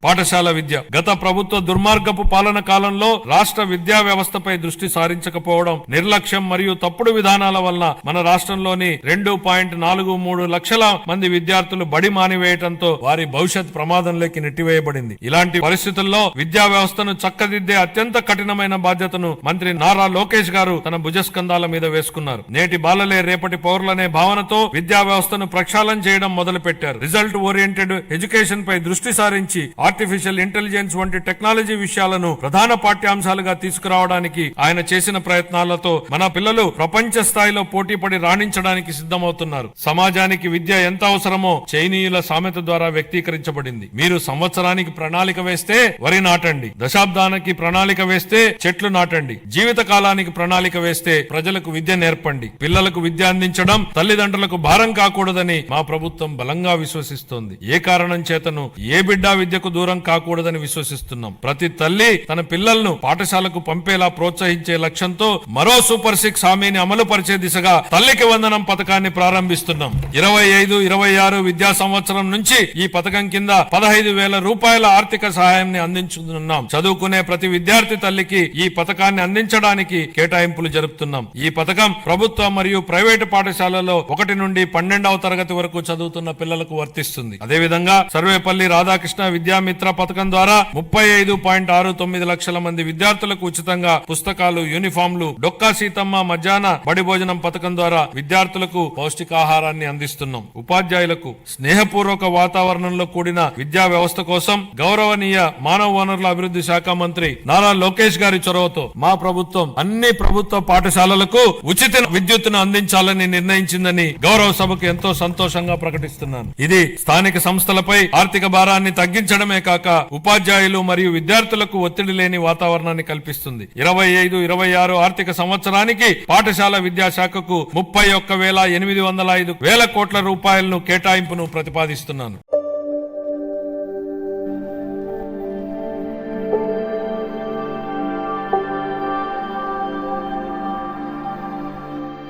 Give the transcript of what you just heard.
పాఠశాల విద్య. గత ప్రభుత్వ దుర్మార్గపు పాలన కాలంలో రాష్ట్ర విద్యా వ్యవస్థపై దృష్టి సారించకపోవడం, నిర్లక్ష్యం మరియు తప్పుడు విధానాల వలన మన రాష్ట్రంలోని 2.43 లక్షల మంది విద్యార్థులు బడి మానివేయటంతో వారి భవిష్యత్ ప్రమాదంలోకి నెట్టివేయబడింది. ఇలాంటి పరిస్థితుల్లో విద్యా వ్యవస్థను చక్కదిద్దే అత్యంత కఠినమైన బాధ్యతను మంత్రి నారా లోకేష్ గారు తన భుజస్కంధాల మీద వేసుకున్నారు. నేటి బాలలే రేపటి పౌరులనే భావనతో విద్యా వ్యవస్థను ప్రక్షాళన చేయడం మొదలు పెట్టారు. రిజల్ట్ ఓరియంటెడ్ ఎడ్యుకేషన్ పై దృష్టి సారించి ఆర్టిఫిషియల్ ఇంటెలిజెన్స్ వంటి టెక్నాలజీ విషయాలను ప్రధాన పాఠ్యాంశాలుగా తీసుకురావడానికి ఆయన చేసిన ప్రయత్నాలతో మన పిల్లలు ప్రపంచ స్థాయిలో పోటీపడి రాణించడానికి సిద్ధమవుతున్నారు. సమాజానికి విద్య ఎంత అవసరమో చైనీయుల సామెత ద్వారా వ్యక్తీకరించబడింది. మీరు సంవత్సరానికి ప్రణాళిక వేస్తే వరి నాటండి, దశాబ్దానికి ప్రణాళిక వేస్తే చెట్లు నాటండి, జీవిత కాలానికి ప్రణాళిక వేస్తే ప్రజలకు విద్య నేర్పండి. పిల్లలకు విద్య అందించడం తల్లిదండ్రులకు భారం కాకూడదని మా ప్రభుత్వం బలంగా విశ్వసిస్తోంది. ఏ కారణం చేతను ఏ బిడ్డ విద్యకు దూరం కాకూడదని విశ్వసిస్తున్నాం. ప్రతి తల్లి తన పిల్లలను పాఠశాలకు పంపేలా ప్రోత్సహించే లక్ష్యంతో మరో సూపర్ 6 హామీని అమలు పరిచే దిశగా తల్లికి వందనం పథకాన్ని ప్రారంభిస్తున్నాం. 25-26 విద్యా సంవత్సరం నుంచి ఈ పథకం కింద 15,000 రూపాయల ఆర్థిక సహాయాన్ని అందించుతున్నాం. చదువుకునే ప్రతి విద్యార్థి తల్లికి ఈ పథకాన్ని అందించడానికి కేటాయింపులు జరుపుతున్నాం. ఈ పథకం ప్రభుత్వ మరియు ప్రైవేటు పాఠశాలలో 1 నుండి 12వ తరగతి వరకు చదువుతున్న పిల్లలకు వర్తిస్తుంది. అదేవిధంగా సర్వేపల్లి రాధాకృష్ణ విద్యామిత్ర పథకం ద్వారా 35.69 లక్షల మంది విద్యార్థులకు ఉచితంగా పుస్తకాలు, యూనిఫామ్లు, డొక్కా సీతమ్మ మధ్యాహ్న బడి భోజనం పథకం ద్వారా విద్యార్థులకు పౌష్టికాహారాన్ని అందిస్తున్నాం. ఉపాధ్యాయులకు స్నేహపూర్వక వాతావరణంలో కూడిన విద్యా వ్యవస్థ కోసం గౌరవనీయ మానవ వనరుల అభివృద్ధి శాఖ మంత్రి నారా లోకేష్ గారి చొరవతో మా ప్రభుత్వం అన్ని ప్రభుత్వ పాఠశాలలకు ఉచిత విద్యుత్తును అందించాలని నిర్ణయించిందని గౌరవ సభకు ఎంతో సంతోషంగా ప్రకటిస్తున్నాను. ఇది స్థానిక సంస్థలపై ఆర్థిక భారాన్ని తగ్గించడమే కాక ఉపాధ్యాయులు మరియు విద్యార్థులకు ఒత్తిడి లేని వాతావరణాన్ని కల్పిస్తుంది. 25-26 ఆర్థిక సంవత్సరానికి పాఠశాల విద్యాశాఖకు 31,805 కోట్ల రూపాయలను కేటాయింపును ప్రతిపాదిస్తున్నాను.